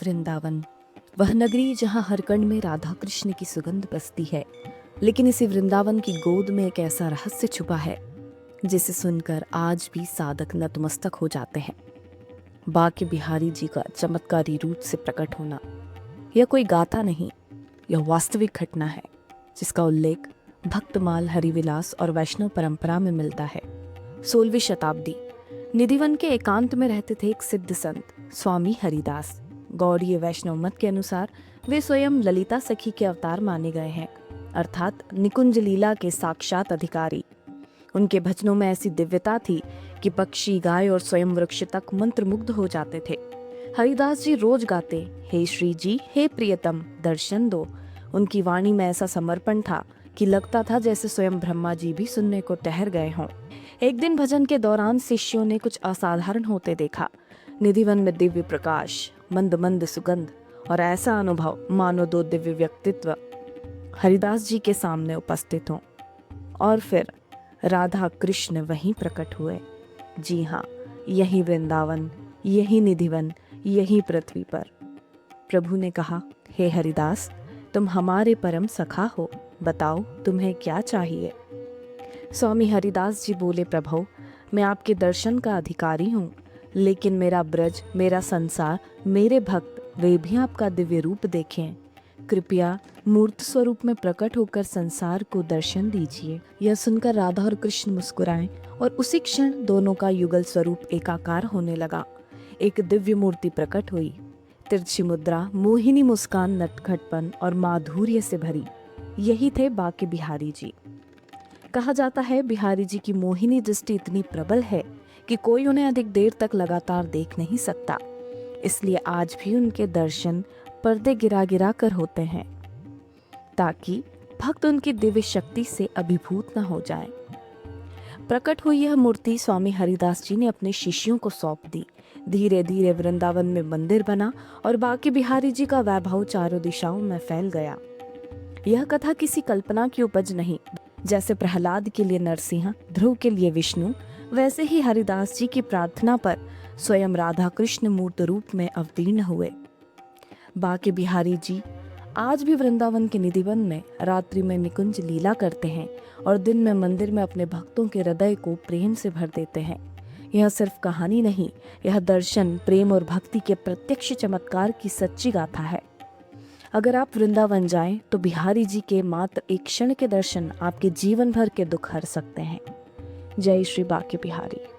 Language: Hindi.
वृंदावन, वह नगरी जहाँ हर कण में राधा कृष्ण की सुगंध बसती है। लेकिन इसी वृंदावन की गोद में एक ऐसा रहस्य छुपा है जिसे सुनकर आज भी साधक नतमस्तक हो जाते हैं। बाके बिहारी जी का चमत्कारी रूप से प्रकट होना यह कोई गाथा नहीं, यह वास्तविक घटना है जिसका उल्लेख भक्तमाल, हरिविलास और वैष्णव परंपरा में मिलता है। 16वीं शताब्दी, निधिवन के एकांत में रहते थे एक सिद्ध संत स्वामी हरिदास। गौड़ीय वैष्णव मत के अनुसार वे स्वयं ललिता सखी के अवतार माने गए हैं, अर्थात निकुंज लीला के साक्षात अधिकारी। उनके भजनों में ऐसी दिव्यता थी कि पक्षी, गाय और स्वयं वृक्ष तक मंत्रमुग्ध हो जाते थे। हरिदास जी रोज गाते, हे श्री जी, हे प्रियतम, दर्शन दो। उनकी वाणी में ऐसा समर्पण था कि लगता था जैसे स्वयं ब्रह्मा जी भी सुनने को ठहर गए हों। एक दिन भजन के दौरान शिष्यों ने कुछ असाधारण होते देखा। निधिवन में दिव्य प्रकाश, मंद मंद सुगंध और ऐसा अनुभव मानो दो दिव्य व्यक्तित्व हरिदास जी के सामने उपस्थित हों। और फिर राधा कृष्ण वहीं प्रकट हुए। जी हाँ, यही वृंदावन, यही निधिवन, यही पृथ्वी पर। प्रभु ने कहा, हे हरिदास, तुम हमारे परम सखा हो, बताओ तुम्हें क्या चाहिए। स्वामी हरिदास जी बोले, प्रभु, मैं आपके दर्शन का अधिकारी हूँ, लेकिन मेरा ब्रज, मेरा संसार, मेरे भक्त वे भी आपका दिव्य रूप देखें। कृपया मूर्त स्वरूप में प्रकट होकर संसार को दर्शन दीजिए। यह सुनकर राधा और कृष्ण मुस्कुराए और उसी क्षण दोनों का युगल स्वरूप एकाकार होने लगा। एक दिव्य मूर्ति प्रकट हुई, तिरछी मुद्रा, मोहिनी मुस्कान, नटखटपन और माधुर्य से भरी। यही थे बाके बिहारी जी। कहा जाता है बिहारी जी की मोहिनी दृष्टि इतनी प्रबल है कि कोई उन्हें अधिक देर तक लगातार देख नहीं सकता। इसलिए आज भी उनके दर्शन पर्दे गिरा गिरा कर होते हैं, ताकि भक्त उनकी दिव्य शक्ति से अभिभूत न हो जाएं। प्रकट हुई यह मूर्ति स्वामी हरिदास जी ने अपने शिष्यों को सौंप दी। धीरे धीरे वृंदावन में मंदिर बना और बाके बिहारी जी का वैभव चारों दिशाओं में फैल गया। यह कथा किसी कल्पना की उपज नहीं। जैसे प्रहलाद के लिए नरसिंह, ध्रुव के लिए विष्णु, वैसे ही हरिदास जी की प्रार्थना पर स्वयं राधा कृष्ण मूर्त रूप में अवतीर्ण हुए। बाके बिहारी जी आज भी वृंदावन के निधिवन में रात्रि में निकुंज लीला करते हैं और दिन में मंदिर में अपने भक्तों के हृदय को प्रेम से भर देते हैं। यह सिर्फ कहानी नहीं, यह दर्शन, प्रेम और भक्ति के प्रत्यक्ष चमत्कार की सच्ची गाथा है। अगर आप वृंदावन जाएं तो बिहारी जी के मात्र एक क्षण के दर्शन आपके जीवन भर के दुख हर सकते हैं। जय श्री बाके बिहारी।